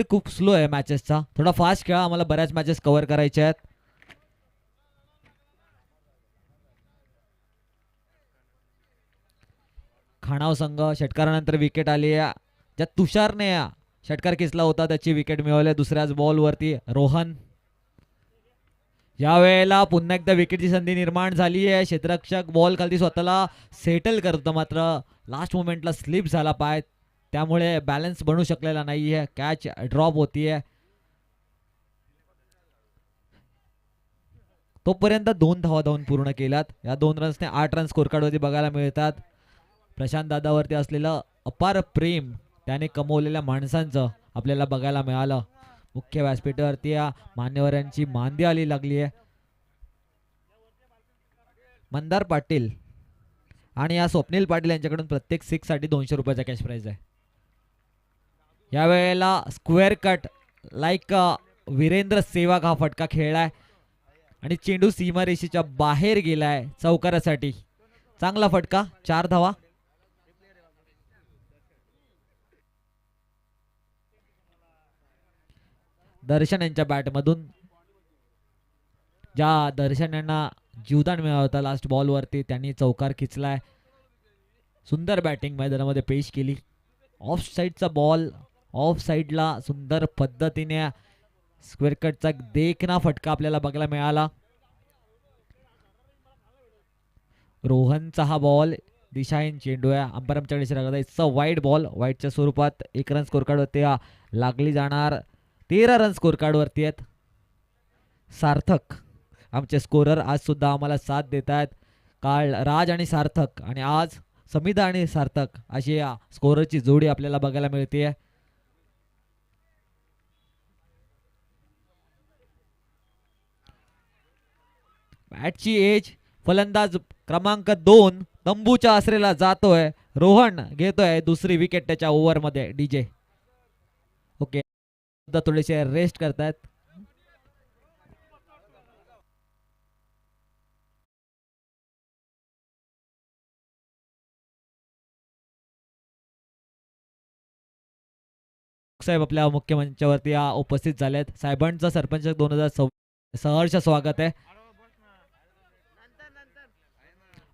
खूप स्लो आहे मॅचेसचा, थोडा फास्ट खेळा, आम्हाला बऱ्याच मॅचेस कव्हर करायच्या आहेत. खाणाव संघ षटकारानंतर विकेट आली आहे, ज्यात तुषारने षटकार खेचला होता, त्याची विकेट मिळवली दुसऱ्याच बॉलवरती. रोहन यावेळेला पुन्हा एकदा विकेटची संधी निर्माण झाली आहे. क्षेत्ररक्षक बॉल खाली स्वतःला सेटल करतो, मात्र लास्ट मोमेंटला स्लिप झाला पाय, त्यामुळे बॅलन्स बनू शकलेला नाहीये. कॅच ड्रॉप होतीये. तोपर्यंत 2 धावा धावून पूर्ण केल्यात. या 2 रन्सने 8 रन स्कोर कार्डवरती बघायला मिळतात. प्रशांत दादावरती असलेलं अपार प्रेम, त्याने कमवलेल्या माणसांचं आपल्याला बघायला मिळालं. मुख्य व्यासपीठावरती या मान्यवरांची मांदी आली लागली आहे. मंदार पाटील आणि या स्वप्नील पाटील यांच्याकडून प्रत्येक 6 साठी 200 रुपयाचा कॅश प्राइज आहे. यावेळेला square cut like Virender Sehwag हा फटका खेळलाय आणि चेंडू सीमारेषेच्या बाहेर गेलाय चौकारासाठी. चांगला फटका, 4 धावा. दर्शन यांच्या बॅटमधून, ज्या दर्शन यांना जीवदान मिळालं होतं लास्ट बॉलवरती, त्यांनी चौकार खिचलाय. सुंदर बॅटिंग मैदानामध्ये पेश केली. ऑफ साईडचा बॉल, ऑफ साईडला सुंदर पद्धतीने स्क्वेअर कटचा देखना फटका आपल्याला बघायला मिळाला. रोहनचा हा बॉल दिशाहीन चेंडू आहे. अंपायर आमच्याकडे इशारा करता वाईड बॉल, वाईडच्या स्वरूपात 1 रन स्कोर कार्डवरती लागली जाणार. 13 रन स्कोर कार्डवरती आहेत. सार्थक आमचे स्कोरर आज सुद्धा आम्हाला साथ देत आहेत. काल राज आणि सार्थक आणि आज समिधा आणि सार्थक अशी या स्कोररची जोडी आपल्याला बघायला मिळते. बॅटची एज, फलंदाज क्रमांक 2 तंबूच्या आसरेला जातोय. रोहन घेतोय दुसरी विकेट त्याच्या ओव्हरमध्ये. डीजे ओके, थोडेसे रेस्ट करतायत. साहेब आपल्या मुख्य मंचावरती उपस्थित झालेत. साहेबांचं सरपंच 2026 सहर्ष स्वागत आहे.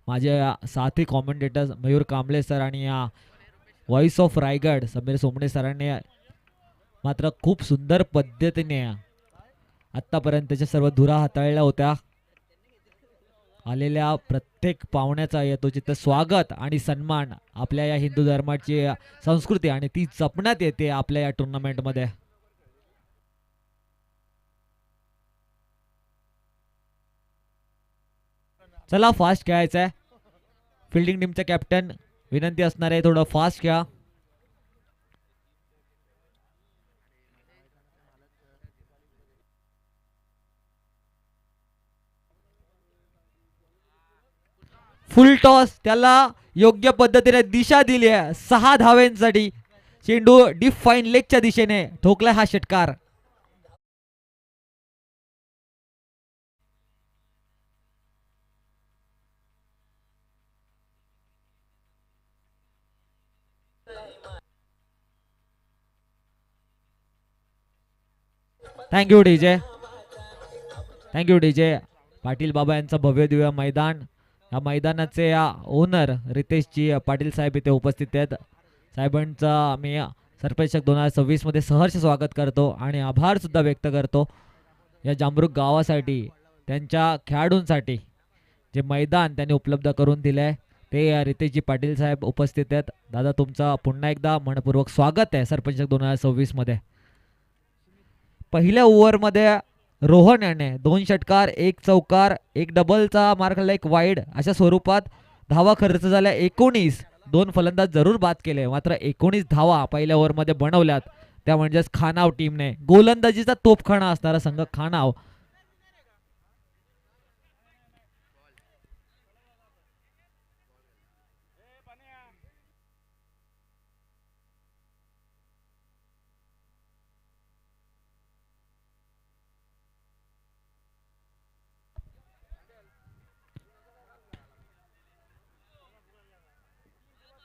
माझे साथी कॉमेंटेटर मयूर कांबळे सर आणि व्हॉइस ऑफ रायगड समीर सोमणे सरांनी मात्र खूप सुंदर पद्धतीने आत्तापर्यंतच्या सर्व धुरा हाताळल्या होत्या. आलेल्या प्रत्येक पाहुण्याचा यथोचित स्वागत आणि सन्मान आपल्या या हिंदू धर्माची संस्कृती आणि ती जपण्यात येते आपल्या या टुर्नामेंटमध्ये. चला फास्ट खेळायचं आहे. फिल्डिंग टीमचा कॅप्टन विनंती असणार आहे, थोडं फास्ट खेळा. फुल टॉस, त्याला योग्य पद्धतीने दिशा दिली आहे 6 धाव्यांसाठी. चेंडू डीप फाईन लेगच्या दिशेने ठोकलाय हा षटकार. Thank you DJ, thank you DJ. Patil बाबा यांचं भव्य दिव्य मैदान, या मैदानाचे ओनर रितेशजी पाटील साहेब इथे उपस्थित आहेत. साहेबांचं मी सरपंच 2026 मध्ये सहर्ष स्वागत करतो आणि आभार सुद्धा व्यक्त करतो या जांभरूक गावासाठी, त्यांच्या खेळाडूंसाठी जे मैदान त्यांनी उपलब्ध करून दिले आहे. ते रितेशजी पाटील साहेब उपस्थित आहेत. दादा तुमचं पुन्हा एकदा मनपूर्वक स्वागत आहे सरपंच 2026 मध्ये. पहिल्या ओव्हरमध्ये रोहन याने 2 षटकार 1 चौकार 1 डबलचा मार खाल्ला, 1 वाईड अशा स्वरूपात धावा खर्च झाल्या 19. 2 फलंदाज जरूर बाद केले, मात्र 19 धावा पहिल्या ओव्हरमध्ये बनवल्यात. त्या म्हणजेच खानाव टीमने. गोलंदाजीचा तोफखाना असणारा संघ खानाव.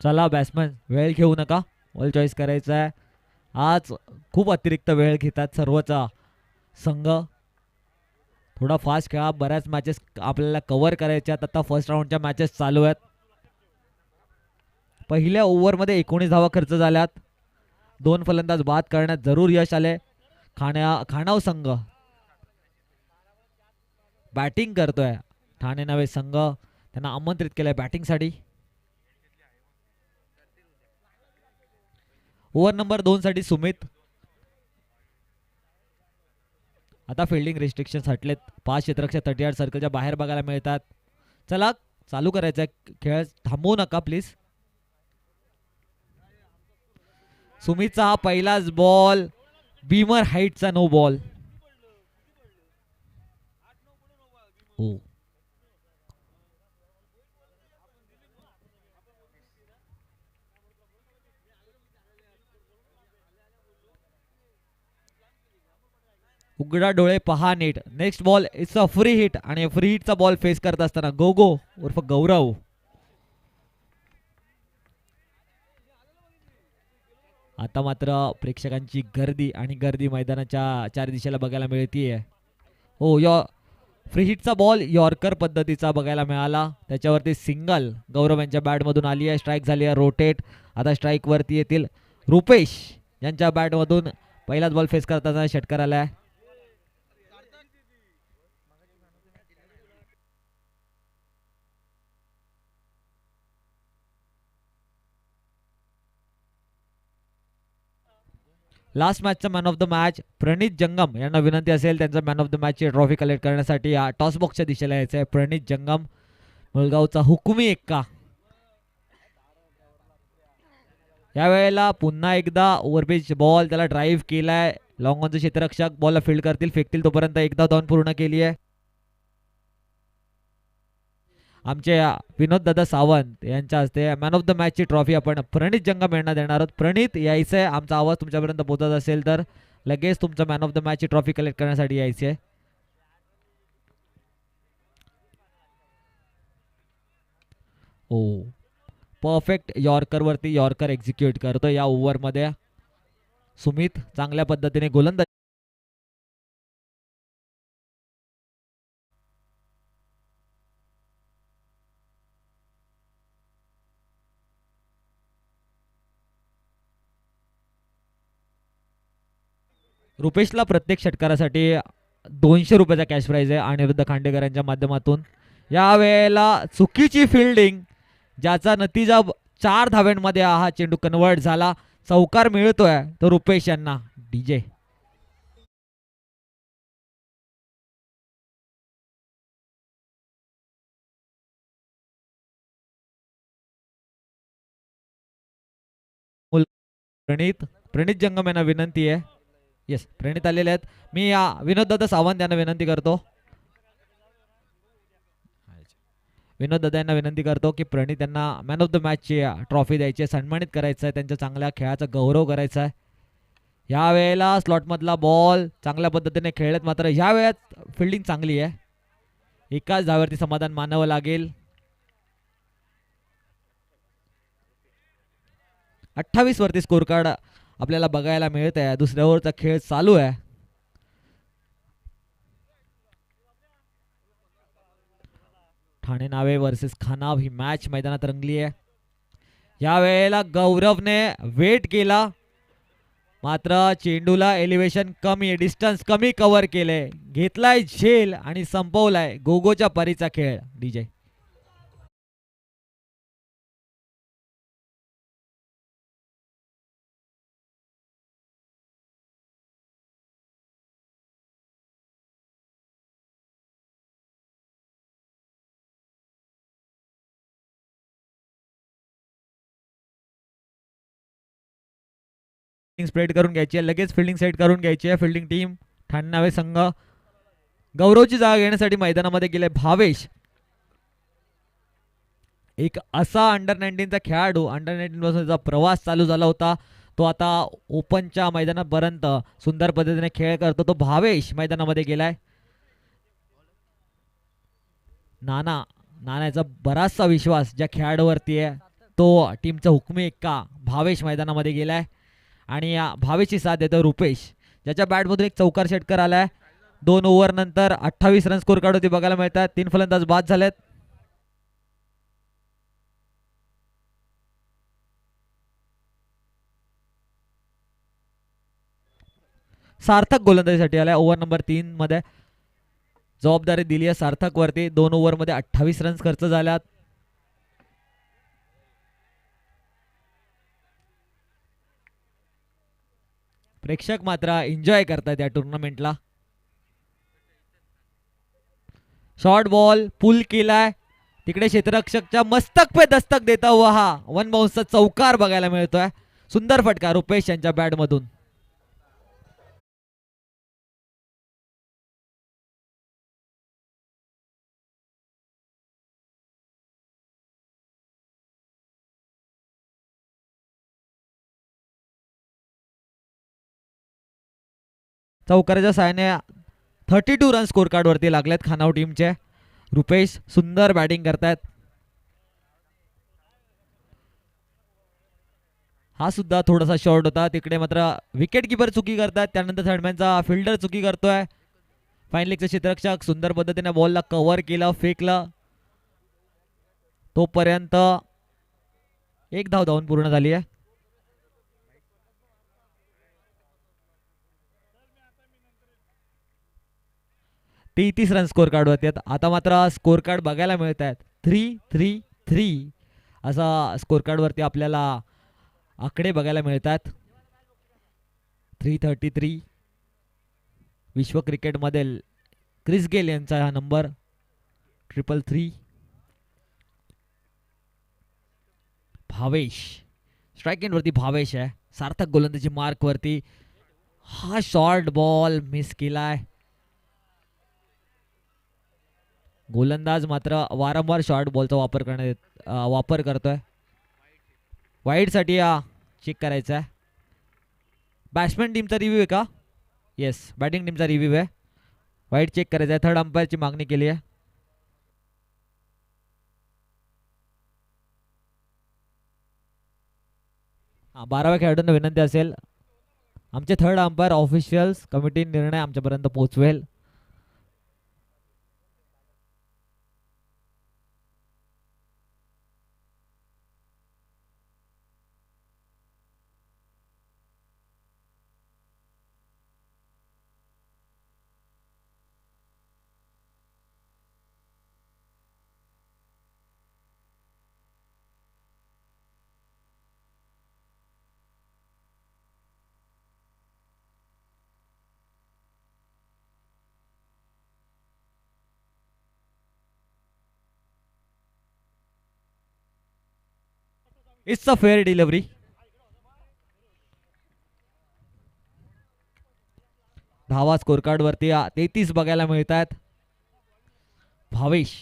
चला बॅट्समन वेळ घेऊ नका, बॉल चॉईस करायचा आहे. आज खूप अतिरिक्त वेळ घेतात सर्वच संघ. थोडा फास्ट खेळा, बऱ्याच मॅचेस आपल्याला कव्हर करायच्या आहेत. आता फर्स्ट राऊंडच्या मॅचेस चालू आहेत. पहिल्या ओव्हरमध्ये 19 धावा खर्च झाल्यात. 2 फलंदाज बाद करण्यात जरूर यश आले. खाणाव संघ बॅटिंग करतोय. ठाणे नवे संघ त्यांना आमंत्रित केलंय बॅटिंगसाठी. ओव्हर नंबर 2 साठी सुमित. आता फिल्डिंग रिस्ट्रिक्शन हटलेत. 5 क्षेत्ररक्षक 38 सर्कलच्या बाहेर बघायला मिळतात. चला चालू करायचा खेळ, थांबवू नका प्लीज. सुमितचा हा पहिलाच बॉल, बीमर हाईटचा नो बॉल. हो, उघडा डोळे पहा नीट. Next ball it's a free hit आणि फ्री हिटचा बॉल फेस करत असताना गोगो उर्फ गौरव. आता मात्र प्रेक्षकांची गर्दी आणि गर्दी मैदानाच्या चार दिशेला बघायला मिळतीये. हो, फ्री हिटचा बॉल यॉर्कर पद्धतीचा बघायला मिळाला. त्याच्यावरती सिंगल गौरव यांच्या बॅटमधून आली आहे. स्ट्राईक झाली आहे रोटेट. आता स्ट्राईक वरती येतील रुपेश यांच्या बॅटमधून. पहिलाच बॉल फेस करताना षटकार आलाय. लास्ट मॅचचा man of the match Pranit Jangam यांना विनंती असेल त्यांचा मॅन ऑफ द मॅचची ट्रॉफी कलेक्ट करण्यासाठी टॉस बॉक्सच्या दिशेला यायचं आहे. प्रणित जंगम मुळगावचा हुकुमी एक्का. यावेळेला पुन्हा एकदा ओव्हरपिच बॉल, त्याला ड्राईव्ह केलाय. लॉंग ऑनचे क्षेत्ररक्षक बॉलला फील्ड करतील, फेकतील तोपर्यंत एकदा धाव पूर्ण केली आहे. आमचे विनोद दादा सावंत यांच्या हस्ते मॅन ऑफ द मॅचची ट्रॉफी आपण प्रणित जंगम यांना देणार आहोत. प्रणित यायचंय, आमचा आवाज तुमच्यापर्यंत पोहोचत असेल तर लगेच तुमचं मॅन ऑफ द मॅचची ट्रॉफी कलेक्ट करण्यासाठी यायची आहे. हो, परफेक्ट यॉर्कर वरती यॉर्कर एक्झिक्यूट करतो या ओव्हरमध्ये सुमित. चांगल्या पद्धतीने गोलंदाजी. रुपेशला प्रत्येक षटकारासाठी 200 रुपयाचा कॅश प्राइज आहे अनिरुद्ध खांडेकरांच्या माध्यमातून. या वेळेला चुकीची फिल्डिंग, ज्याचा नतीजा 4 धाव्यांमध्ये हा चेंडू कन्वर्ट झाला. चौकार मिळतोय तो रुपेश यांना. डीजे प्रणित प्रणित जंगम यांना विनंती आहे. येस, प्रणित आलेले आहेत. मी विनोद दादा सावंत यांना विनंती करतो. विनोद दादा यांना विनंती करतो की प्रणित यांना मॅन ऑफ द मॅचची ट्रॉफी द्यायची आहे, सन्मानित करायचं आहे, त्यांच्या चांगल्या खेळाचा गौरव करायचा आहे. या वेळेला स्लॉटमधला बॉल चांगल्या पद्धतीने खेळत, मात्र ह्या वेळात फिल्डिंग चांगली आहे. एकाच धाव्यावरती समाधान मानावं लागेल. 28 वरती स्कोर कार्ड आपल्याला बघायला मिळत आहे. दुसऱ्या ओव्हरचा खेळ चालू आहे. ठाणे नावे वर्सेस खानाव ही मॅच मैदानात रंगली आहे. या वेळेला गौरवने वेट केला, मात्र चेंडूला एलिव्हेशन कमी, डिस्टन्स कमी कव्हर केले, घेतलाय झेल आणि संपवलाय गोगोच्या परीचा खेळ. डीजे स्प्रेड करून घ्यायची आहे, लगेच फिल्डिंग सेट करून घ्यायची आहे. फिल्डिंग टीम ठाणे नावे संघ. गौरवची जागा घेण्यासाठी मैदानामध्ये गेले भावेश. एक असा अंडर 19चा खेळाडू, अंडर 19 पासून त्याचा प्रवास चालू झाला होता, तो आता ओपनच्या मैदानापर्यंत सुंदर पद्धतीने खेळ करतो. तो भावेश मैदानामध्ये गेलाय. नानाचा बराचसा विश्वास ज्या खेळाडूवरती आहे, तो टीमचा हुकमी एक्का भावेश मैदानामध्ये गेलाय आणि या भावेची साथ देतो रुपेश, ज्याच्या बॅटमधून एक चौकार षटकार आलाय. 2 ओव्हर नंतर 28 रन स्कोर कार्ड होती बघायला मिळतात. 3 फलंदाज बाद झालेत. सार्थक गोलंदाजीसाठी आलाय ओव्हर नंबर 3 मध्ये. जबाबदारी दिली आहे सार्थक वरती. 2 ओव्हर मध्ये 28 रन्स खर्च झाल्यात. प्रेक्षक मात्र एन्जॉय करतात या टुर्नामेंटला. शॉर्ट बॉल पुल केलाय. तिकडे क्षेत्ररक्षकच्या मस्तक पे दस्तक देता हुआ हा वन बाउन्सचा चौकार बघायला मिळतोय. सुंदर फटका रुपेश यांच्या बॅट मधून. चौकाराच्या साहाय्याने 32 रन स्कोर कार्ड वरती लागलेत खानाव टीमचे. रुपेश सुंदर बॅटिंग करतायत. हा सुद्धा थोडासा शॉर्ट होता. तिकडे मात्र विकेट किपर चुकी करतात. त्यानंतर थर्डमॅनचा फिल्डर चुकी करतोय. फाईन लेगचे क्षेत्ररक्षक सुंदर पद्धतीने बॉलला कव्हर केलं, फेकलं. तोपर्यंत एक धाव धावून पूर्ण झाली आहे. तेहतीस रन स्कोर कार्ड होते. आता मात्र स्कोर कार्ड बघायला मिळत आहेत 3-3-3 असा स्कोर कार्ड वरती आपल्याला आकडे बघायला मिळतात. 333 विश्व क्रिकेटमध्ये क्रिस गेल यांचा हा नंबर. 333 भावेश स्ट्राइक एंड वरती भावेश आहे. सार्थक गोलंदाजी मार्क वरती. हा शॉर्ट बॉल मिस केलाय. गोलंदाज मात्र वारंवार शॉर्ट बॉलचा वापर करतोय. वाईड साठी चेक करायचा आहे. बॅट्समॅन टीमचा रिव्ह्यू आहे का? येस, बॅटिंग टीमचा रिव्ह्यू आहे. वाईड चेक करायचा आहे. थर्ड अंपायरची मागणी केली आहे. हा 12व्या खेळाडूंना विनंती असेल, आमचे थर्ड अंपायर ऑफिशियल्स कमिटी निर्णय आमच्यापर्यंत पोहोचवेल. It's a fair delivery. धावा स्कोर कार्ड वरती 33 बघायला मिळतात. भावेश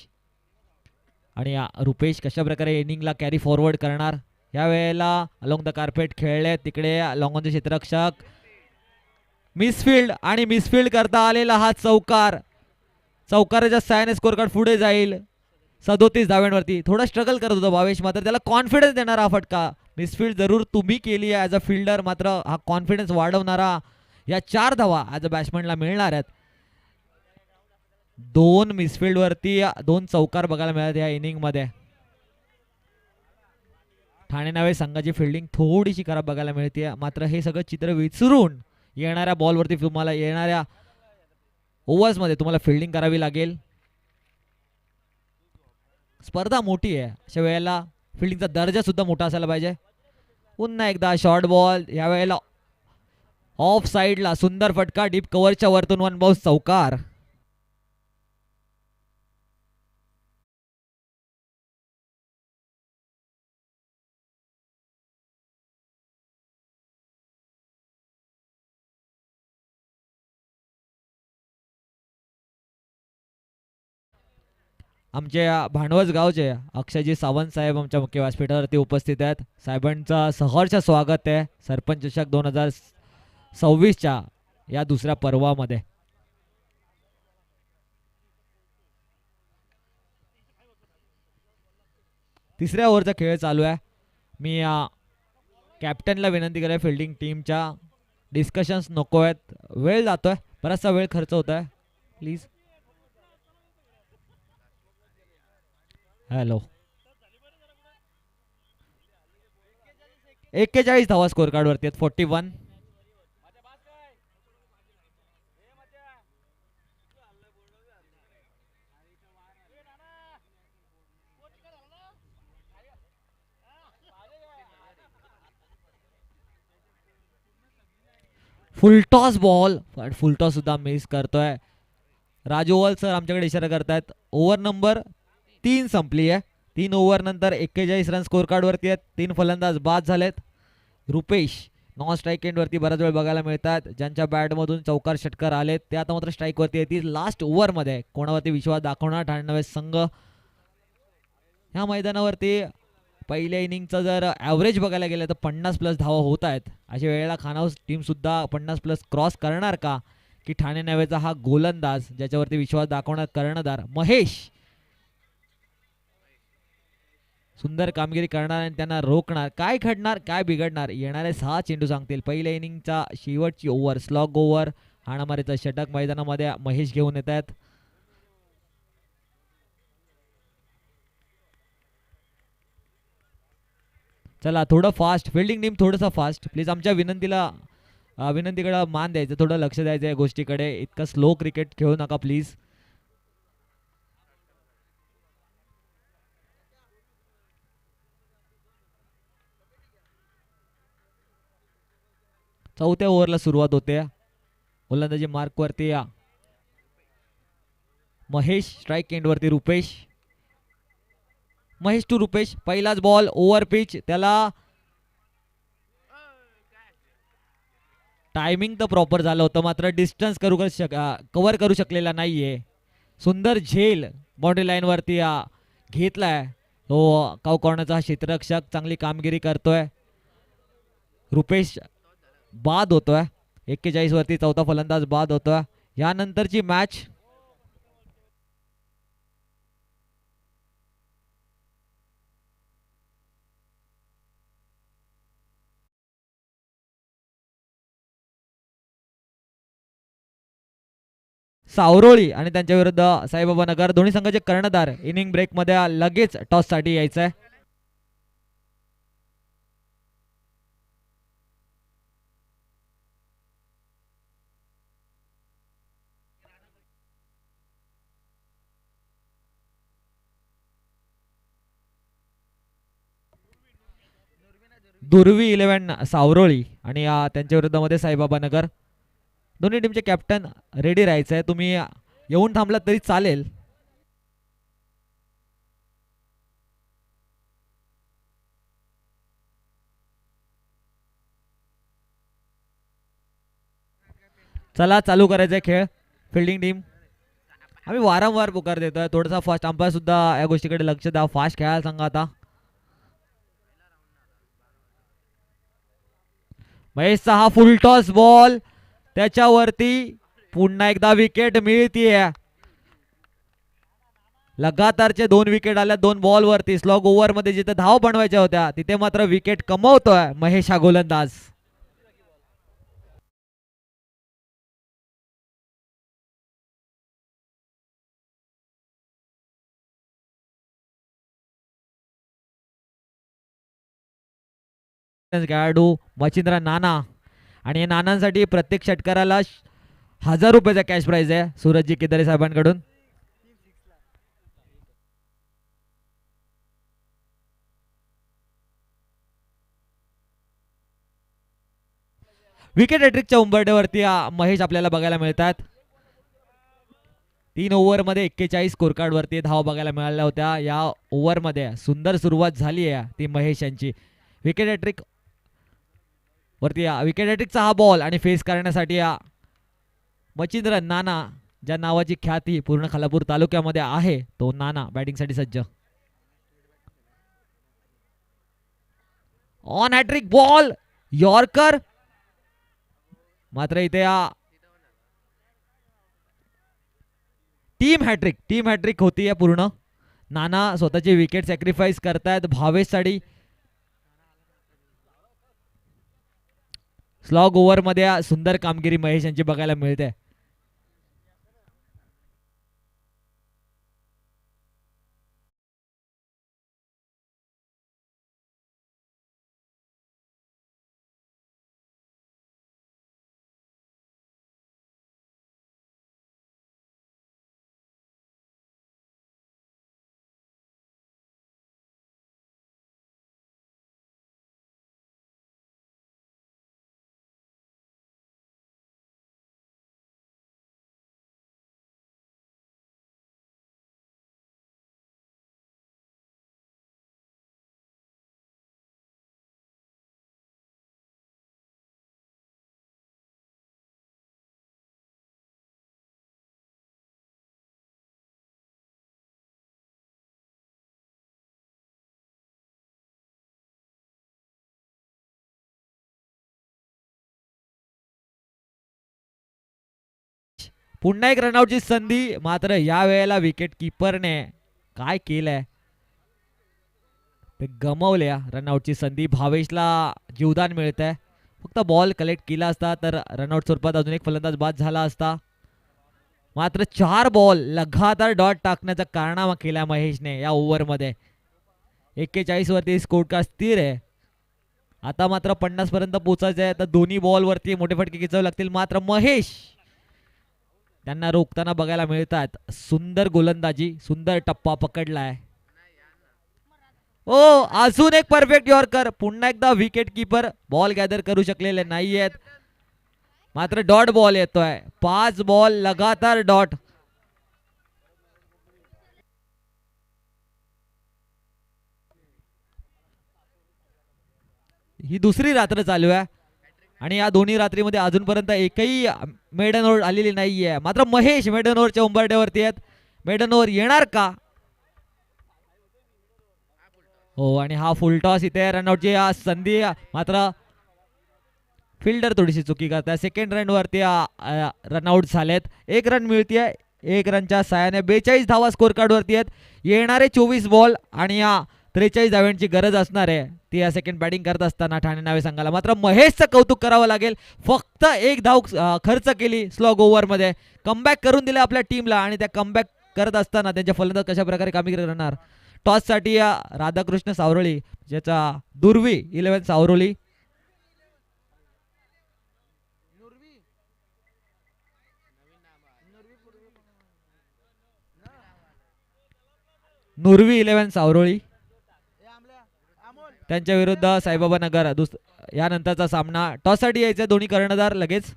आणि रुपेश कशा प्रकारे इनिंगला कॅरी फॉरवर्ड करणार. या वेळेला अलोंग द कार्पेट खेळले. तिकडे लॉंगॉनचे क्षेत्ररक्षक मिसफिल्ड आणि मिसफिल्ड करता आलेला हा चौकार. चौकाराच्या साहाय्याने स्कोर कार्ड पुढे जाईल 37 धाव्यांवरती. थोडा स्ट्रगल करत होता भावेश, मात्र त्याला कॉन्फिडन्स देणारा हा फटका. मिसफिल्ड जरूर तुम्ही केली आहे ॲज अ फिल्डर, मात्र हा कॉन्फिडन्स वाढवणारा या 4 धावा ॲज अ बॅट्समॅनला मिळणार आहेत. 2 मिसफिल्ड वरती 2 चौकार बघायला मिळाले या इनिंग मध्ये. ठाणे नावे संघाची फिल्डिंग थोडीशी खराब बघायला मिळते, मात्र हे सगळं चित्र विसरून येणाऱ्या बॉलवरती तुम्हाला येणाऱ्या ओव्हर्स मध्ये तुम्हाला फिल्डिंग करावी लागेल. स्पर्धा मोठी आहे, अशा वेळेला फिल्डिंगचा दर्जा सुद्धा मोठा असायला पाहिजे. पुन्हा एकदा शॉर्ट बॉल, या वेळेला ऑफ साइडला सुंदर फटका. डीप कव्हरच्या वरतून वन बाउन्स चौकार. आमच्या भांडवस गावचे अक्षयजी सावंत साहेब आमच्या मुख्य व्यासपीठावरती उपस्थित आहेत. साहेबांचं सहर्ष स्वागत आहे सरपंच चषक 2026च्या या दुसऱ्या पर्वामध्ये. तिसऱ्या ओव्हरचा खेळ चालू आहे. मी कॅप्टनला विनंती करूया फिल्डिंग टीमच्या डिस्कशन्स नको आहेत, वेळ जातोय, बराचसा वेळ खर्च होत आहे, प्लीज. हॅलो, 41 धावा स्कोर कार्ड वरती आहेत. 41. फुलटॉस बॉल, फुलटॉस सुद्धा मिस करतोय. राजोवल सर आमच्याकडे इशारा करतायत ओव्हर नंबर 3 संपली आहे. 3 ओव्हर नंतर 41 रन स्कोर कार्ड वरती आहेत. 3 फलंदाज बाद झालेत. रुपेश नॉन स्ट्राईक एंड वरती बराच वेळ बघायला मिळतात. ज्यांच्या बॅटमधून चौकार षटकार आलेत ते आता मात्र स्ट्राईक वरती येतील. लास्ट ओव्हर मध्ये कोणावरती विश्वास दाखवणार ठाणे संघ. ह्या मैदानावरती पहिल्या इनिंगचं जर ॲव्हरेज बघायला गेलं तर 50+ धावा होत आहेत. अशा वेळेला खानावस टीम सुद्धा 50+ क्रॉस करणार का, की ठाणे नव्हेचा हा गोलंदाज ज्याच्यावरती विश्वास दाखवणार कर्णधार महेश सुंदर कामगिरी करणार आणि त्यांना रोखणार. काय घडणार, काय बिघडणार, येणारे 6 चेंडू सांगतील. पहिल्या इनिंगचा शेवटची ओव्हर स्लॉग ओव्हर, हाणामारीचा षटक मैदानामध्ये महेश घेऊन येत आहेत. चला थोडं फास्ट फिल्डिंग टीम, थोडंसं फास्ट प्लीज. आमच्या विनंतीकडे मान द्यायचं, थोडं लक्ष द्यायचं या गोष्टीकडे. इतकं स्लो क्रिकेट खेळू नका प्लीज. चौथ्या ओव्हरला सुरुवात होते. गोलंदाजी मार्क वरती या महेश, स्ट्राईक एंड वरती रुपेश. महेश टू रुपेश. पहिलाच बॉल ओव्हर पिच, त्याला टायमिंग तर प्रॉपर झालं होतं, मात्र डिस्टन्स कव्हर करू शकलेला नाहीये. सुंदर झेल बाउंड्री लाईन वरती घेतलाय तो काऊ कॉर्नरचा हा क्षेत्ररक्षक. चांगली कामगिरी करतोय. रुपेश बाद होतोय. 41 वरती चौथा फलंदाज बाद होतोय. यानंतरची मॅच सावरोळी आणि त्यांच्या विरुद्ध साईबाबा नगर. दोन्ही संघाचे कर्णधार इनिंग ब्रेक मध्ये लगेच टॉस साठी यायचंय. दुर्वी 11 सावरोळी आणि त्यांच्या विरुद्ध मध्ये साईबाबा नगर. दोन्ही टीमचे कॅप्टन रेडी राहायचंय. तुम्ही येऊन थांबलात तरी चालेल. चला चालू करायचंय खेळ. फिल्डिंग टीम आम्ही वारंवार पुकार देतोय, थोडासा फास्ट. अंपायर सुद्धा या गोष्टीकडे लक्ष द्या, फास्ट खेळायला सांगा. आता महेशचा हा फुल टॉस बॉल, त्याच्यावरती पुन्हा एकदा विकेट मिळतीये. लगातारचे 2 विकेट आल्या 2 बॉल वरती. स्लॉग ओव्हर मध्ये जिथे धाव बनवायच्या होत्या तिथे मात्र विकेट कमवतोय महेश हा गोलंदाज. खेळाडू मचिंद्र नाना आणि नानांसाठी प्रत्येक षटकाराला 1000 रुपयाचा कॅश प्राइज आहे सूरजजी केदारे साहेबांकडून. विकेट हॅट्रिकच्या उंबरठ्यावरती महेश आपल्याला बघायला मिळतात. 3 ओव्हर मध्ये 41 स्कोर कार्ड वरती धावा बघायला मिळाल्या होत्या. या ओव्हर मध्ये सुंदर सुरुवात झाली आहे ती महेश यांची. विकेट हॅट्रिक वरती विकेट हॅट्रिकचा हा बॉल आणि फेस करण्यासाठी मचिंद्र नाना, ज्या नावाची ख्याती पूर्ण खालापूर तालुक्यामध्ये आहे, तो नाना बॅटिंगसाठी सज्ज. ऑन हॅट्रिक बॉल, यॉर्कर, मात्र इथे टीम हॅट्रिक होतीये पूर्ण. नाना स्वतःची विकेट सॅक्रिफाईस करतायत भावेशसाठी. स्लॉग ओव्हर मध्ये सुंदर कामगिरी महेश यांची बघायला मिळते. पुन्हा एक रनआउटची संधी, मात्र या वेळेला विकेट किपरने काय केलंय ते गमावल्या. रनआउटची संधी भावेशला जीवदान मिळत आहे. फक्त बॉल कलेक्ट केला असता तर रनआउट स्वरूपात अजून एक फलंदाज बाद झाला असता. मात्र 4 बॉल लगातार डॉट टाकण्याचा कारनामा केला महेशने या ओव्हरमध्ये. 41 वरती स्कोर कार्ड स्थिर आहे. आता मात्र 50 पर्यंत पोहोचायचं आहे, तर दोन्ही बॉल वरती मोठे फटके खेचावे लागतील. मात्र महेश त्यांना रोखताना बघायला मिळतात. सुंदर गोलंदाजी, सुंदर टप्पा पकडलाय. ओ अजून एक परफेक्ट यॉर्कर. पुन्हा एकदा विकेट किपर बॉल गॅदर करू शकलेले नाहीयेत. मात्र डॉट बॉल येतोय. 5 बॉल लगातार डॉट. ही दुसरी रात्र चालू आहे आणि या दोन्ही रात्रीमध्ये अजूनपर्यंत एकही मेडन ओव्हर आलेली नाहीये. मात्र महेश मेडन ओव्हरच्या उंबरठ्यावरती आहेत. मेडन ओव्हर येणार का? हो, आणि हा फुल टॉस इथे रनआउटची संधी, मात्र फिल्डर थोडीशी चुकी करतात. सेकंड रन वरती रनआउट झालेत. 1 रन मिळतीये. 1 रनच्या साहाय्याने 42 धावा स्कोर कार्ड वरती आहेत. येणारे 24 बॉल आणि या 43 धाव्यांची गरज असणार आहे ती या सेकंड बॅटिंग करत असताना ठाणे नावे संघाला. मात्र महेशचं कौतुक करावं लागेल. फक्त 1 धाव खर्च केली स्लॉग ओव्हरमध्ये. कमबॅक करून दिले आपल्या टीमला आणि त्या कमबॅक करत असताना त्यांच्या फलंदाज कशा प्रकारे कामगिरी करणार. टॉससाठी राधाकृष्ण सावरोळी, ज्याचा दुर्वी 11 सावरोळी. नुरवी 11 सावरोळी त्यांच्या विरुद्ध साईबाबा नगर यानंतरचा सामना. टॉससाठी यायचे दोन्ही कर्णधार लगेच.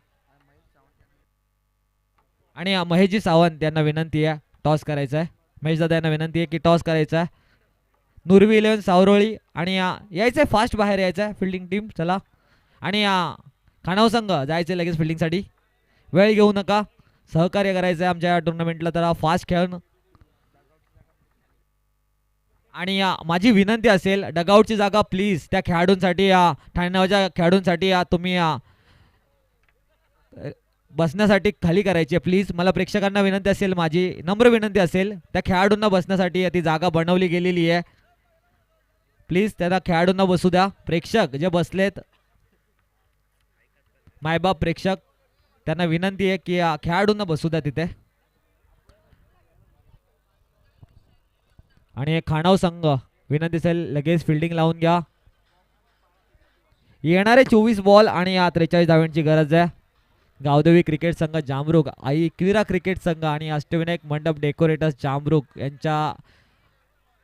आणि महेशजी सावंत यांना विनंती आहे टॉस करायचा आहे. महेश दादा यांना विनंती आहे की टॉस करायचा आहे. नुरवी 11 सावरोळी आणि यायचंय फास्ट बाहेर यायचंय फिल्डिंग टीम. चला, आणि खानाव संघ जायचे लगेच फिल्डिंगसाठी. वेळ घेऊ नका, सहकार्य करायचं आहे आमच्या टुर्नामेंटला. तर फास्ट खेळणं. आणि माझी विनंती असेल, डगआउटची जागा प्लीज त्या खेळाडूंसाठी, ठाण्याच्या खेळाडूंसाठी तुम्ही बसण्यासाठी खाली करायची आहे प्लीज. मला प्रेक्षकांना विनंती असेल, माझी नम्र विनंती असेल, त्या खेळाडूंना बसण्यासाठी ती जागा बनवली गेलेली आहे. प्लीज त्यांना खेळाडूंना बसू द्या. प्रेक्षक जे बसलेत, मायबाप प्रेक्षक, त्यांना विनंती आहे की खेळाडूंना बसू द्या तिथे. आणि खानाव संघ विनंती असेल लगेच फिल्डिंग लावून घ्या. येणारे 24 बॉल आणि 43 धाव्यांची गरज आहे. गावदेवी क्रिकेट संघ जामरुग, आई क्रीडा क्रिकेट संघ आणि अष्टविनायक मंडप डेकोरेटर्स जामरुग यांच्या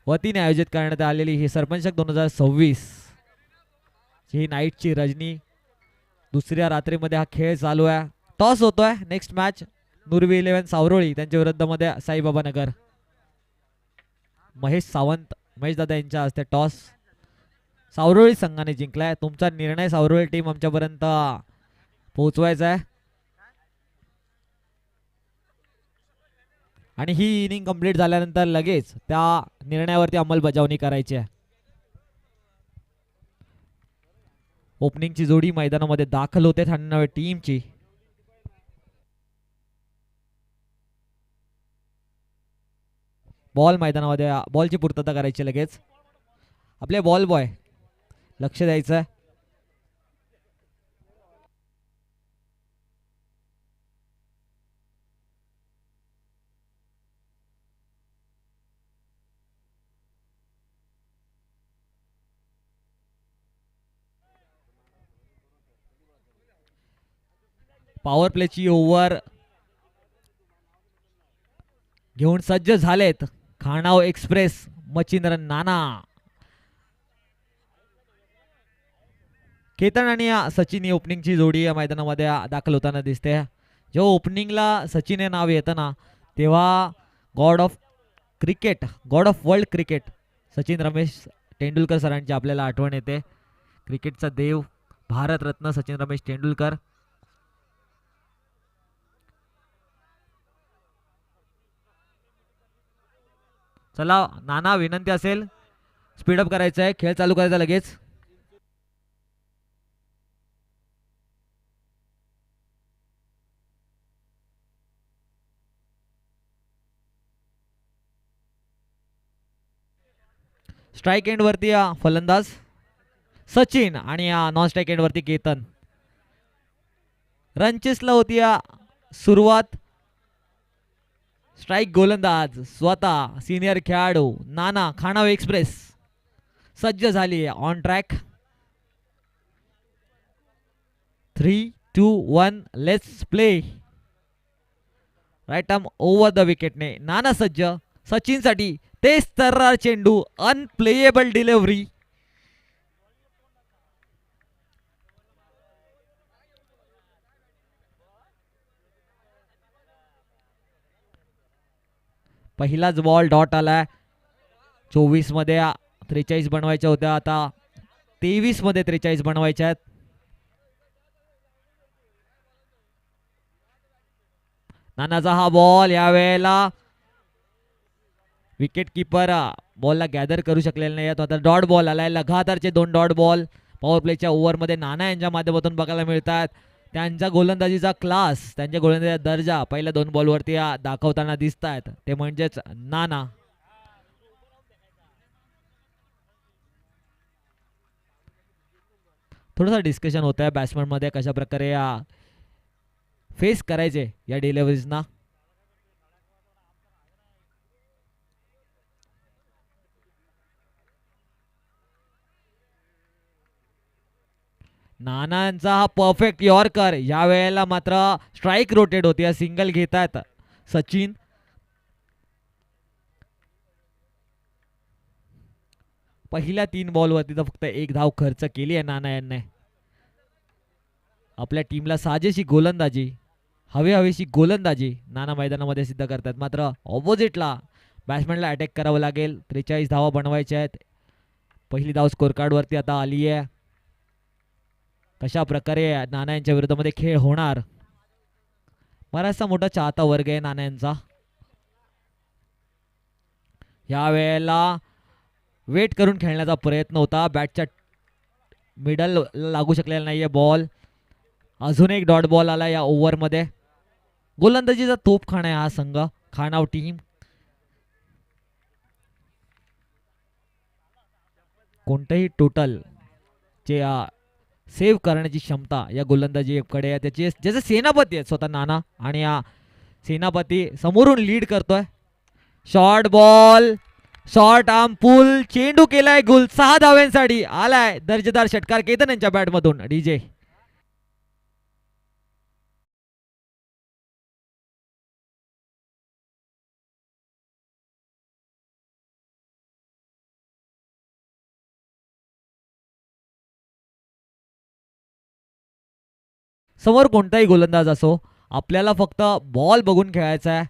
वतीने आयोजित करण्यात आलेली ही सरपंच 2026 ही नाईटची रजनी. दुसऱ्या रात्रीमध्ये हा खेळ चालू आहे. टॉस होतोय. नेक्स्ट मॅच नुरवी 11 सावरोळी त्यांच्या विरुद्ध मध्ये साईबाबा नगर. महेश सावंत, महेश दादा यांच्या हस्ते टॉस. सावरोळी संघाने जिंकलाय. तुमचा निर्णय सावरोळी टीम आमच्यापर्यंत पोहोचवायचा आहे. आणि ही इनिंग कंप्लीट झाल्यानंतर लगेच त्या निर्णयावरती अंमलबजावणी करायची आहे. ओपनिंगची जोडी मैदानामध्ये दाखल होते ठाणे टीमची. बॉल मैदानामध्ये, बॉलची पूर्तता करायची लगेच. आपले बॉल बॉय लक्ष द्यायचं. पॉवर प्लेची ओव्हर घेऊन सज्ज झालेत खाणाव एक्सप्रेस मच्छिंद्र नाना. केतन आणि सचिन ही ओपनिंगची जोडी या मैदानामध्ये दाखल होताना दिसते. जेव्हा ओपनिंगला सचिन हे नाव येतं ना तेव्हा God of cricket, God of world cricket Sachin Ramesh Tendulkar सरांची आपल्याला आठवण येते. क्रिकेटचा देव भारतरत्न सचिन रमेश तेंडुलकर. चला नाना, विनंती असेल स्पीडअप करायचं आहे, खेळ चालू करायचा लगेच. स्ट्राईक एंड वरती फलंदाज सचिन आणि नॉन स्ट्राईक एंड वरती केतन. रनचेसला होती सुरुवात. स्ट्राईक गोलंदाज स्वतः सिनियर खेळाडू नाना खाणाव एक्सप्रेस सज्ज झाली on track. 3, 2, 1 let's play. Right arm over the विकेटने नाना सज्ज. सचिन साठी तेच तर्रार चेंडू, अनप्लेएबल डिलिव्हरी. पहिलाच बॉल डॉट आलाय. 24 मध्ये 43 बनवायच्या होत्या, आता 23 मध्ये 43 बनवायच्या आहेत. नानाचा हा बॉल यावेळेला विकेट किपर बॉलला गॅदर करू शकलेला नाही. तो आता डॉट बॉल आलाय. लगातारचे 2 डॉट बॉल पॉवर प्लेच्या ओव्हरमध्ये नाना यांच्या माध्यमातून बघायला मिळतात. त्यांच्या गोलंदाजीचा क्लास, त्यांच्या गोलंदाजीचा दर्जा पहिल्या 2 बॉलवरती दाखवताना दिसत आहेत, ते म्हणजेच नाना. थोडंसं डिस्कशन होत आहे बॅट्समन मध्ये कशा प्रकारे फेस करायचे या डिलिव्हरीजना. नानांचा हा परफेक्ट यॉर्कर. या वेळेला मात्र स्ट्राईक रोटेट होती, सिंगल घेतात सचिन. पहिल्या 3 बॉलवरती तर फक्त 1 धाव खर्च केली आहे नाना यांनी. आपल्या टीमला साजेशी गोलंदाजी, हवेशी गोलंदाजी नाना मैदानामध्ये सिद्ध करतात. मात्र ऑपोजिटला बॅट्समॅनला अटॅक करावं लागेल. 43 धावा बनवायच्या आहेत. पहिली धाव स्कोर कार्ड वरती आता आली आहे. कशा प्रकारे नाना यांच्या विरोधामध्ये खेळ होणार. बराचसा मोठा चाहता वर्ग आहे नाना यांचा. या वेळेला वेट करून खेळण्याचा प्रयत्न होता. बॅटच्या मिडल लागू शकलेला नाहीये बॉल. अजून एक डॉट बॉल आला या ओव्हरमध्ये. गोलंदाजीचा तोफखाना आहे हा संघ खाणाव टीम. कोणतंही टोटल जे सेव्ह करण्याची क्षमता या गोलंदाजीकडे आहे. त्याचे ज्याचे सेनापती आहेत स्वतः नाना, आणि सेनापती समोरून लीड करतोय. Short ball, short arm pull, चेंडू केलाय गुल. 6 धाव्यांसाठी आलाय दर्जेदार षटकार केतन यांच्या बॅटमधून. डीजे समोर कोणताही गोलंदाज असो, आपल्याला फक्त बॉल बघून खेळायचा आहे.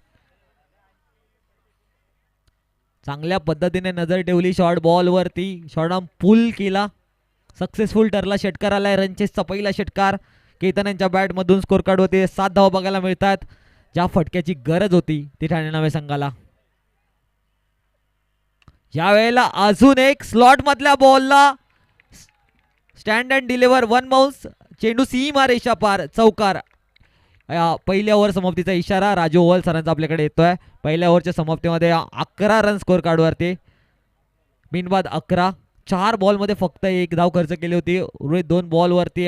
चांगल्या पद्धतीने नजर ठेवली शॉर्ट बॉल वरती. शॉर्ट आर्म पुल केला, सक्सेसफुल ठरला. षटकार आलाय रनचेसचा पहिला षटकार केतन यांच्या बॅट मधून. स्कोर कार्ड होते 7 धावा बघायला मिळतात. ज्या फटक्याची गरज होती ती ठाणे नवे संघाला. या वेळेला अजून एक स्लॉट मधल्या बॉलला स्टँड अँड डिलिव्हर, 1 बाउन्स, चेंडू सीमा रेषा पार, चौकार. पहिल्या ओव्हर समाप्तीचा इशारा राजू ओव्हल सरांचा आपल्याकडे येतोय. पहिल्या ओव्हरच्या समाप्तीमध्ये 11 रन स्कोर कार्ड वरती. बिनबाद 11. 4 बॉलमध्ये फक्त 1 धाव खर्च केली होती. उर्वरित 2 बॉलवरती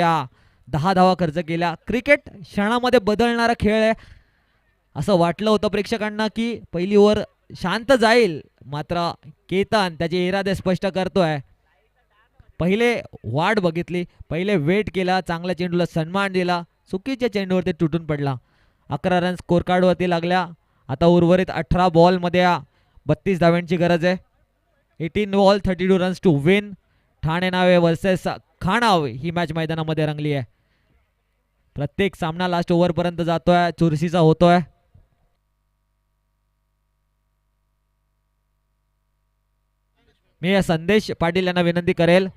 10 धावा खर्च केल्या. क्रिकेट क्षणामध्ये बदलणारा खेळ आहे. असं वाटलं होतं प्रेक्षकांना की पहिली ओव्हर शांत जाईल, मात्र केतन त्याचे इरादे स्पष्ट करतोय. पहिले वाट बघितली, पहिले वेट केला, चांगल्या चेंडूला सन्मान दिला, चुकीच्या चेंडूवरती तुटून पडला. 11 रन स्कोर कार्डवरती लागल्या. आता उर्वरित 18 बॉलमध्ये 32 धाव्यांची गरज आहे. 18 ball 32 runs to win. Thane नावे वर्सेस खाणाव ही मॅच मैदानामध्ये रंगली आहे. प्रत्येक सामना लास्ट ओव्हरपर्यंत जातोय, चुरशीचा होतोय. मी संदेश पाटील यांना विनंती करेल,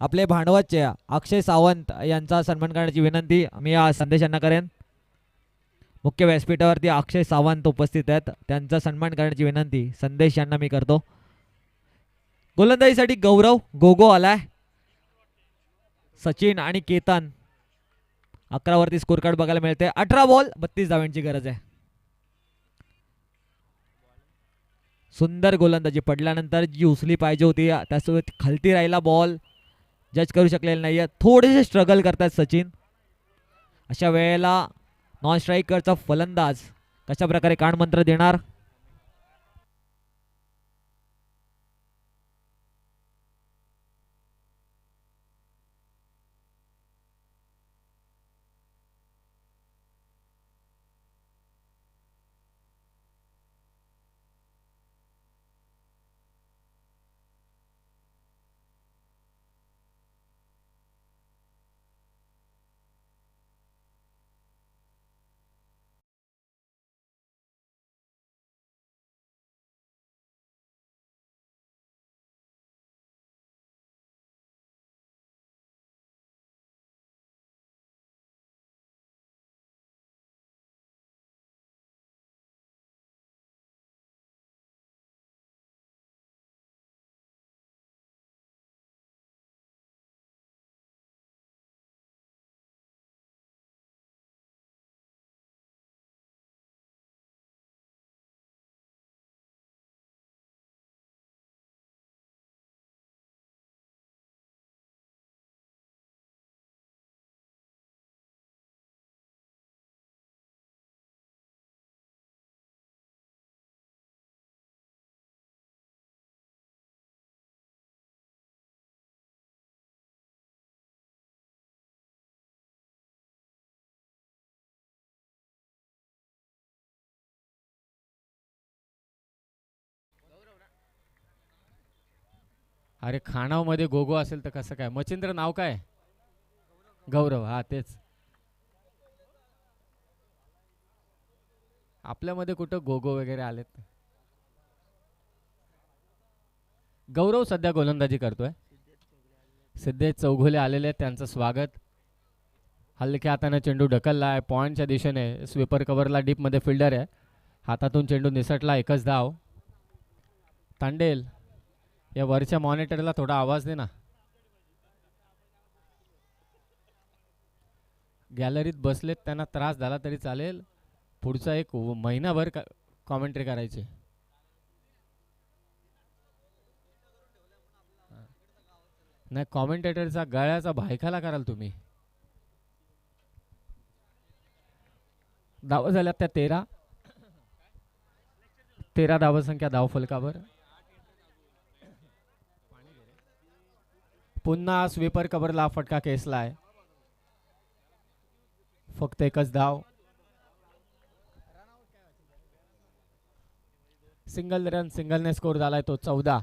आपले भांडवतचे अक्षय सावंत यांचा सन्मान करण्याची विनंती मी संदेश यांना करेन. मुख्य व्यासपीठावरती अक्षय सावंत उपस्थित आहेत, त्यांचा सन्मान करण्याची विनंती संदेश यांना मी करतो. गोलंदाजीसाठी गौरव गोगो आलाय. सचिन आणि केतन 11 वरती स्कोर कार्ड बघायला मिळते. 18 बॉल 32 धाव्यांची गरज आहे. सुंदर गोलंदाजी, पडल्यानंतर जी उचली पाहिजे होती त्यासोबत खालती राहिला बॉल, जज करू शकलेला नाहीये. थोडेसे स्ट्रगल करतात सचिन. अशा वेळेला नॉन स्ट्रायकरचा फलंदाज कशा प्रकारे कानमंत्र देणार. अरे खाणाव मध्ये गोगो असेल तर कसं काय. मच्छिंद्र नाव काय. गौरव, हा तेच. आपल्यामध्ये कुठं गोगो वगैरे आलेत. गौरव सध्या गोलंदाजी करतोय. सिद्धेश चौघुले आलेले आहेत, त्यांचं स्वागत. हलक्या हाताने चेंडू ढकलला आहे पॉइंटच्या दिशेने. स्वीपर कव्हरला डीप मध्ये फिल्डर आहे. हातातून चेंडू निसटला. एकच धाव. तांडेल, या वरच्या मॉनिटरला थोडा आवाज दे ना. गॅलरीत बसलेत, त्यांना त्रास झाला तरी चालेल. पुढचा एक महिनाभर कॉमेंट्री करायची. नाही, कॉमेंटेटरचा गळ्याचा भायखाला कराल तुम्ही. धावा झाल्या त्या 13 धावसंख्या धावफलकावर. पुन्हा स्वीपर कव्हरला फटका खेचला आहे. फक्त एकच धाव. सिंगलने स्कोर झालाय तो 14.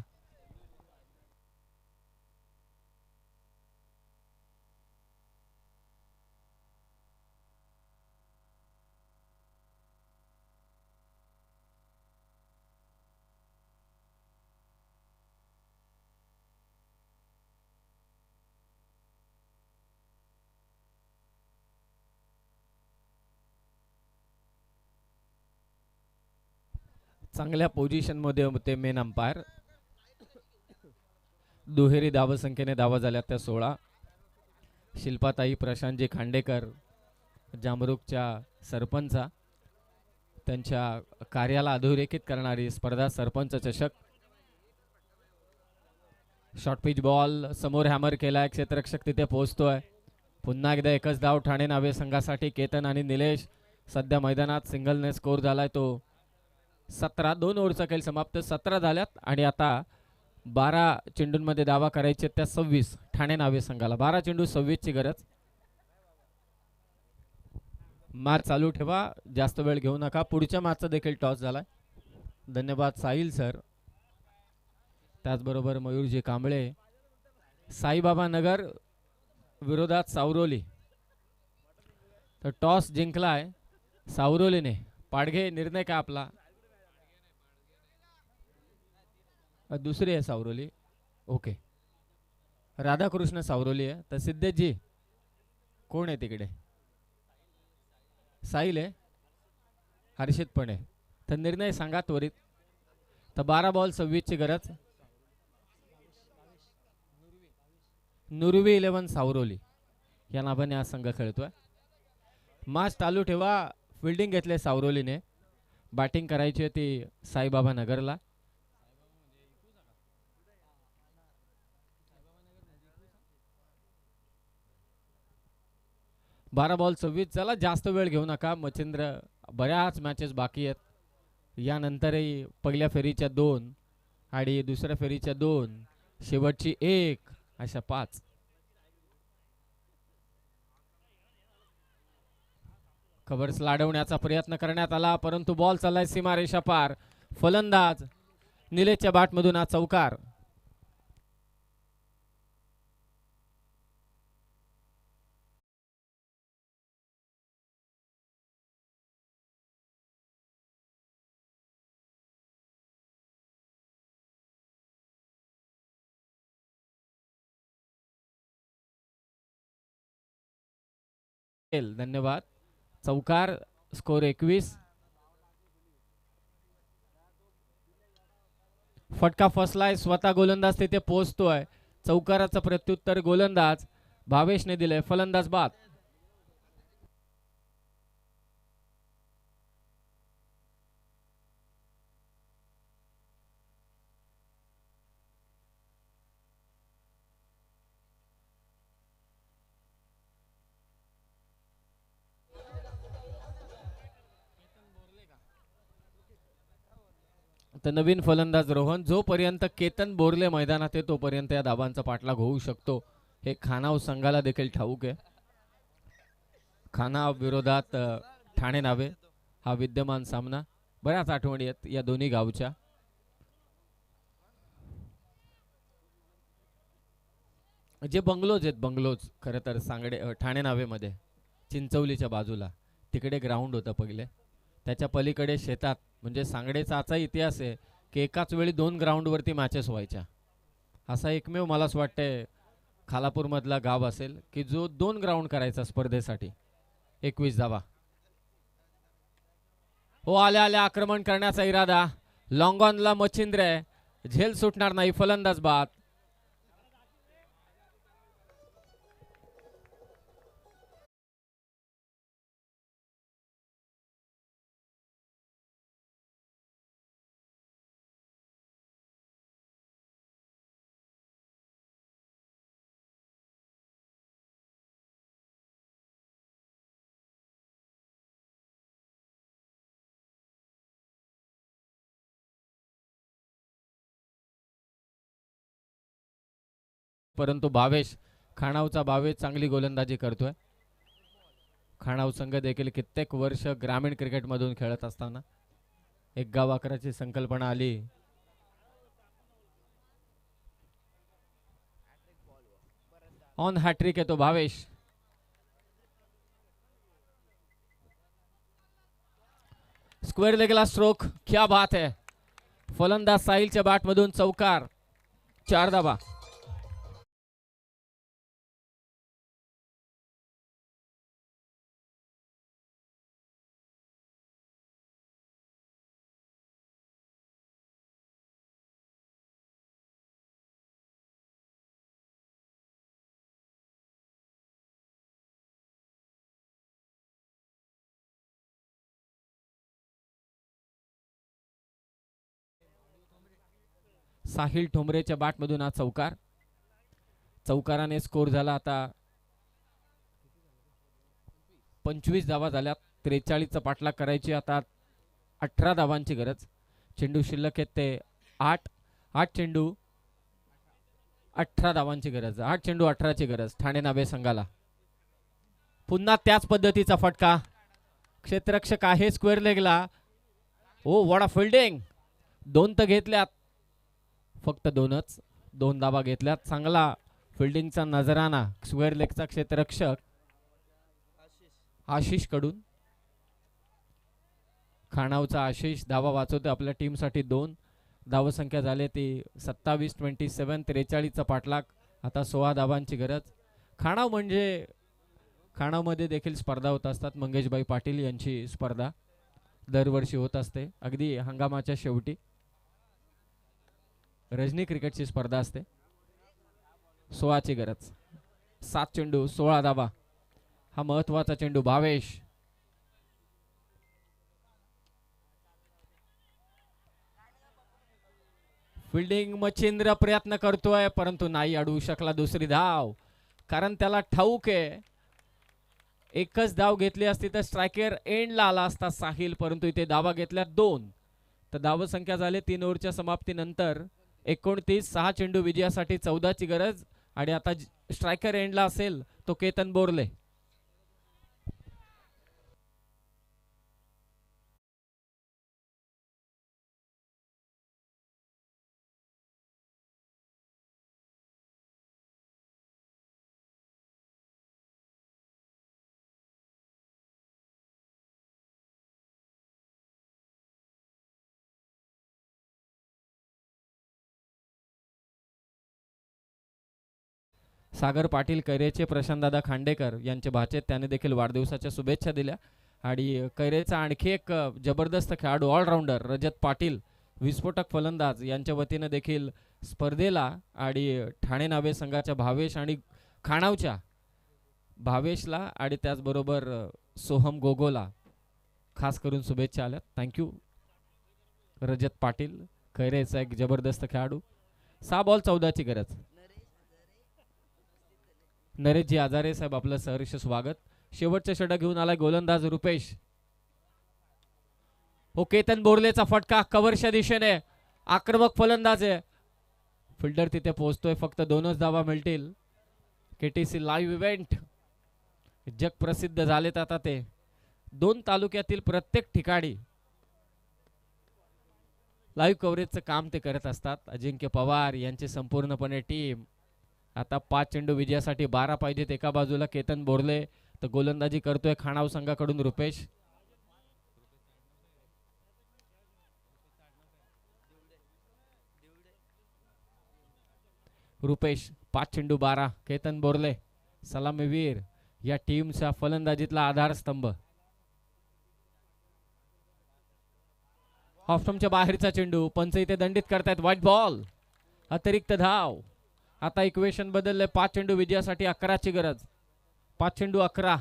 चांगल्या पोझिशन मध्ये होते मेन अंपायर. दुहेरी धावसंख्येने धावा झाल्या त्या 16. शिल्पाताई प्रशांतजी खांडेकर, जामरुकच्या सरपंचा, त्यांच्या कार्याला अधोरेखित करणारी स्पर्धा सरपंच चषक. शॉर्ट पिच बॉल समोर हॅमर केलाय. क्षेत्ररक्षक तिथे पोहोचतोय. पुन्हा एकदा एकच धाव ठाणे नावे संघासाठी. केतन आणि निलेश सध्या मैदानात. सिंगलने स्कोर झालाय तो 17. 2 ओव्हरचा खेळ समाप्त. 17 झाल्यात आणि आता 12 चेंडूंमध्ये धावा करायचे त्या 26 ठाणे नावे संघाला. 12 चेंडू 26 ची गरज. मॅच चालू ठेवा, जास्त वेळ घेऊ नका. पुढच्या मॅचचा देखील टॉस झालाय. धन्यवाद साहिल सर. त्याचबरोबर मयूरजी कांबळे. साईबाबा नगर विरोधात सावरोली. तर टॉस जिंकलाय सावरोलीने. पाडघे निर्णय का आपला? दुसरी आहे सावरोली. ओके, राधाकृष्ण सावरोली आहे. तर सिद्धेशजी कोण आहे तिकडे? साहिल आहे, हर्षित पण आहे. तर निर्णय सांगा त्वरित. तर 12 बॉल 26 ची गरज. नुरवी 11 सावरोली या नावाने हा संघ खेळतोय. मॅच चालू ठेवा. फिल्डिंग घेतले सावरोलीने. बॅटिंग करायची ती साईबाबा नगरला. बारा बॉल 26. चला जास्त वेळ घेऊ नका. मच्छिंद्र बऱ्याच मॅचेस बाकी आहेत. यानंतरही पहिल्या फेरीच्या 2 आणि दुसऱ्या फेरीच्या 2, शेवटची 1, अशा 5. कव्हर्स लाडवण्याचा प्रयत्न करण्यात आला, परंतु बॉल चाललाय सीमारेषा पार. फलंदाज निलेशच्या बॅटमधून हा चौकार. धन्यवाद. चौकार. स्कोर 21. फटका फसलाय. स्वतः गोलंदाज तिथे पोहोचतोय. चौकाराचं प्रत्युत्तर गोलंदाज भावेशने दिले. फलंदाज बाद. तर नवीन फलंदाज रोहन. जोपर्यंत केतन बोरले मैदानात आहे तोपर्यंत या धाबांचा पाठलाग होऊ शकतो हे खानाव संघाला देखील ठाऊक आहे. खानाव विरोधात ठाणे नावे हा विद्यमान सामना. बऱ्याच आठवणी आहेत या दोन्ही गावच्या. जे बंगलोज आहेत, बंगलोज खरं तर सांगडे ठाणे नावेमध्ये चिंचवलीच्या बाजूला तिकडे ग्राउंड होतं पहिले. त्याच्या पलीकडे शेतात, म्हणजे सांगडेचा असा इतिहास आहे की एकाच वेळी 2 ग्राउंडवरती मॅचेस व्हायच्या. असा एकमेव मला असं वाटतंय खालापूरमधला गाव असेल की जो 2 ग्राउंड करायचा स्पर्धेसाठी. 21 धावा. हो, आल्या आल्या आक्रमण करण्याचा इरादा. लॉंग ऑनला मच्छिंद्र आहे. झेल सुटणार नाही. फलंदाज बाद. परंतु भावेश, खाणावचा भावेश चांगली गोलंदाजी करतोय. खाणाव संघ देखील कित्येक वर्ष ग्रामीण क्रिकेट मधून खेळत असताना एक गाव आकाराची संकल्पना आली. ऑन हॅट्रिक येतो भावेश. Square लेगला stroke. क्या बात है. फलंदाज साहिलच्या बॅटमधून चौकार. 4 धावा. साहिल ठोंबरेच्या बॅटमधून हा चौकार. चौकाराने स्कोर झाला आता 25 धावा झाल्या. 43चा पाठलाग करायची आता 18 धावांची गरज. चेंडू शिल्लक आहेत ते 8 चेंडू 18 धावांची गरज. 8 चेंडू 18ची गरज ठाणे नावे संघाला. पुन्हा त्याच पद्धतीचा फटका. क्षेत्ररक्षक आहे स्क्वेअर लेगला. Oh what a fielding. 2 तर घेतल्यात, फक्त 2च. 2 धावा घेतल्यात. चांगला फिल्डिंगचा नजराना स्क्वेअर लेगचा क्षेत्ररक्षक आशिष कडून. खाणावचा आशिष धावा वाचवते आपल्या टीमसाठी 2. धावसंख्या झाली ती 27. 27 43चा पाठलाग. आता 16 धावांची गरज. खाणाव म्हणजे खाणावमध्ये देखील स्पर्धा होत असतात. मंगेशभाई पाटील यांची स्पर्धा दरवर्षी होत असते. अगदी हंगामाच्या शेवटी रजनी क्रिकेटची स्पर्धा असते. 16ची गरज. 7 चेंडू 16 धावा. हा महत्वाचा चेंडू. भावेश फिल्डिंग. मच्छिंद्र प्रयत्न करतोय परंतु नाही अडवू शकला दुसरी धाव, कारण त्याला ठाऊक आहे एकच धाव घेतली असती तर स्ट्रायकर एंडला आला असता साहिल, परंतु इथे धावा घेतल्या 2. तर धावसंख्या झाली 3 ओव्हरच्या समाप्तीनंतर 29. 6 चेंडू विजयासाठी 14ची गरज. आणि आता स्ट्रायकर एंडला असेल तो केतन बोरले. सागर पाटील कैरेचे प्रशांतदादा खांडेकर यांचे भाचे, त्याने देखील वाढदिवसाच्या शुभेच्छा दिल्या. आणि कैरेचा आणखी एक जबरदस्त खेळाडू ऑलराऊंडर रजत पाटील विस्फोटक फलंदाज यांच्या वतीनं देखील स्पर्धेला आणि ठाणे नावे संघाच्या भावेश आणि खाणावच्या भावेशला आणि त्याचबरोबर सोहम गोगोला खास करून शुभेच्छा आल्या. थँक्यू रजत पाटील, कैरेचा एक जबरदस्त खेळाडू. 6 बॉल 14ची गरज. नरेशजी आजारे साहेब आपलं सहर्ष स्वागत. शेवटचा षटक घेऊन आलाय गोलंदाज रुपेश. हो केतन बोरलेचा फटका कव्हरच्या दिशेने. आक्रमक फलंदाज आहे. फिल्डर तिथे पोहोचतोय. फक्त 2च धावा मिळतील. केटीसी लाईव्ह इव्हेंट जग प्रसिद्ध झालेत आता ते. 2 तालुक्यातील प्रत्येक ठिकाणी लाईव्ह कव्हरेजचं काम ते करत असतात. अजिंक्य पवार यांची संपूर्णपणे टीम. आता 5 चेंडू विजयासाठी 12 पाहिजेत. एका बाजूला केतन बोरले तर गोलंदाजी करतोय खाणाव संघाकडून रुपेश. रुपेश 5 चेंडू 12. केतन बोरले सलामीवीर, या टीमच्या फलंदाजीतला आधारस्तंभ. ऑफस्टंपच्या बाहेरचा चेंडू. पंच इथे दंडित करतायत. White ball. अतिरिक्त धाव. आता इक्वेशन बदलले. 5 चेंडू विजयासाठी 11ची गरज. 5 चेंडू 11.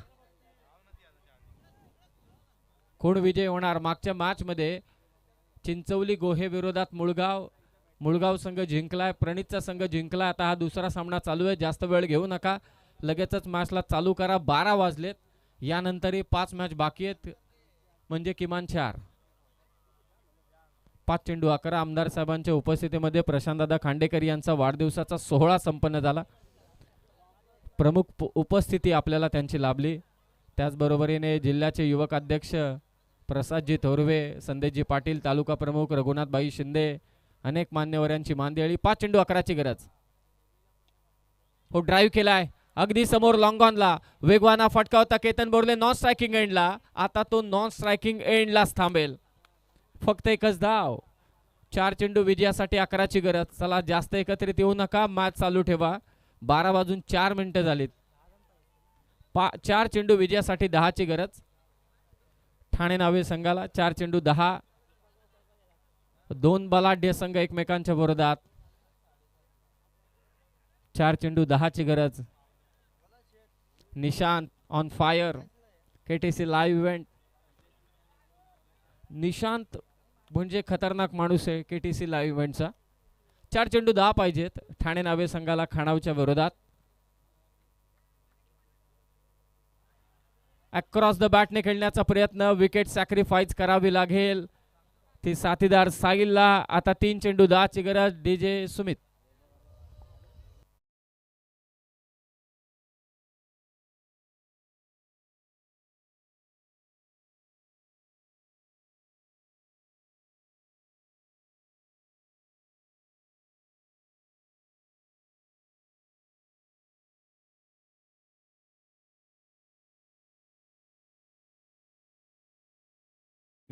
कोण विजय होणार? मागच्या मॅच मध्ये चिंचवली गोहे विरोधात मुळगाव संघ जिंकलाय. प्रणितचा संघ जिंकला. आता हा दुसरा सामना चालू आहे. जास्त वेळ घेऊ नका, लगेचच मॅचला चालू करा. 12 वाजलेत. यानंतरही 5 मॅच बाकी आहेत, म्हणजे किमान 4. 5 चेंडू 11. आमदार साहेबांच्या उपस्थितीमध्ये प्रशांतदादा खांडेकर यांचा वाढदिवसाचा सोहळा संपन्न झाला. प्रमुख उपस्थिती आपल्याला त्यांची लाभली. त्याचबरोबरीने जिल्ह्याचे युवक अध्यक्ष प्रसादजी थोरवे, संदेशजी पाटील, तालुका प्रमुख रघुनाथबाई शिंदे, अनेक मान्यवरांची मानदेळी. 5 चेंडू 11ची गरज. हो ड्राईव्ह केलाय अगदी समोर लॉंग ऑनला. वेगवाना फटका होता केतन बोरले नॉन स्ट्रायकिंग एंडला. आता तो नॉन स्ट्रायकिंग एंडलाच थांबेल. फक्त एकच धाव. 4 चेंडू विजयासाठी 11ची गरज. चला जास्त एकत्रित येऊ नका, मॅच चालू ठेवा. 12 वाजून 4 मिनिटं झालीत. 4 चेंडू विजयासाठी 10ची गरज. ठाणे नावे संघाला 4 चेंडू 10. 2 बलाढ्य संघ एकमेकांच्या विरोधात. 4 चेंडू 10ची गरज. Nishant on fire. KTC live event. Nishant म्हणजे खतरनाक माणूस आहे केटीसी लाईव्ह इव्हेंटचा. 4 चेंडू 10 पाहिजेत ठाणे नावे संघाला खाणावच्या विरोधात. अक्रॉस द बॅटने खेळण्याचा प्रयत्न. विकेट सॅक्रिफाईस करावी लागेल ती साथीदार साहिलला. आता 3 चेंडू 10ची गरज. डीजे सुमित.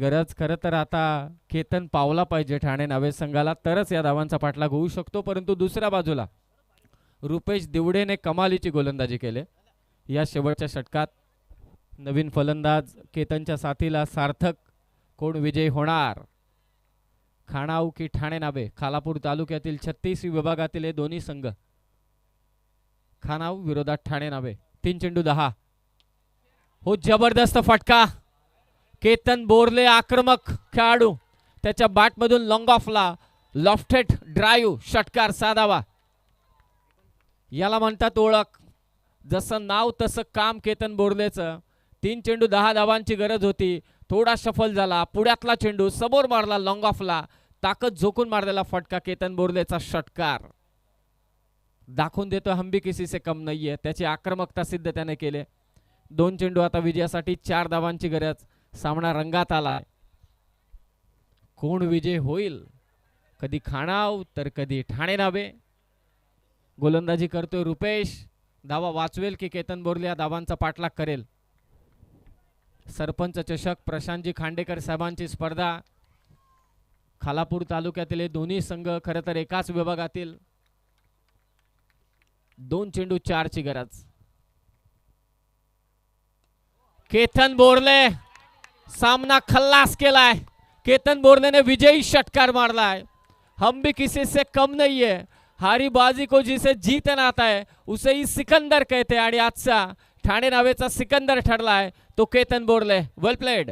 गरज खरं तर आता केतन पावला पाहिजे ठाणे नावे संघाला, तरच या धावांचा पाठलाग होऊ शकतो. परंतु दुसऱ्या बाजूला रुपेश दिवडेने कमालीची गोलंदाजी केली या शेवटच्या षटकात. नवीन फलंदाज केतनच्या साथीला सार्थक. कोण विजयी होणार, खाणाऊ की ठाणे नावे? खालापूर तालुक्यातील 36 विभागातील हे दोन्ही संघ. खानाऊ विरोधात ठाणे नावे. 3 चेंडू 10. हो, जबरदस्त फटका. केतन बोरले आक्रमक खेळाडू, त्याच्या बॅटमधून लॉंग ऑफला लॉफ्टेड ड्राईव्ह षटकार साधावा. याला म्हणतात ओळख. जसं नाव तसं काम केतन बोरलेचं. 3 चेंडू 10 धावांची गरज होती. थोडा शफल झाला, पुढ्यातला चेंडू समोर मारला लॉंग ऑफला, ताकद झोकून मारलेला फटका. केतन बोरलेचा षटकार दाखवून देतो हम भी किसी से कम नाहीये. त्याची आक्रमकता सिद्ध त्याने केले. 2 चेंडू आता विजयासाठी, 4 धावांची गरज. सामना रंगात आला. कोण विजय होईल? कधी खाणाव तर कधी ठाणे नावे. गोलंदाजी करतोय रुपेश. धावा वाचवेल की केतन बोरले या धावांचा पाठलाग करेल? सरपंच चषक प्रशांतजी खांडेकर साहेबांची स्पर्धा. खालापूर तालुक्यातील हे दोन्ही संघ खरं तर एकाच विभागातील. 2 चेंडू 4 ची गरज. केतन बोरले सामना खल्लास केलाय. केतन बोरले विजयी षटकार मारलाय. हम भी किसी से कम नहीं है. हारी बाजी को जिसे जीतना आता है उसे ही सिकंदर कहते. आणि आजचा ठाणे नावेचा सिकंदर ठरलाय तो केतन बोरले. वेल प्लेड.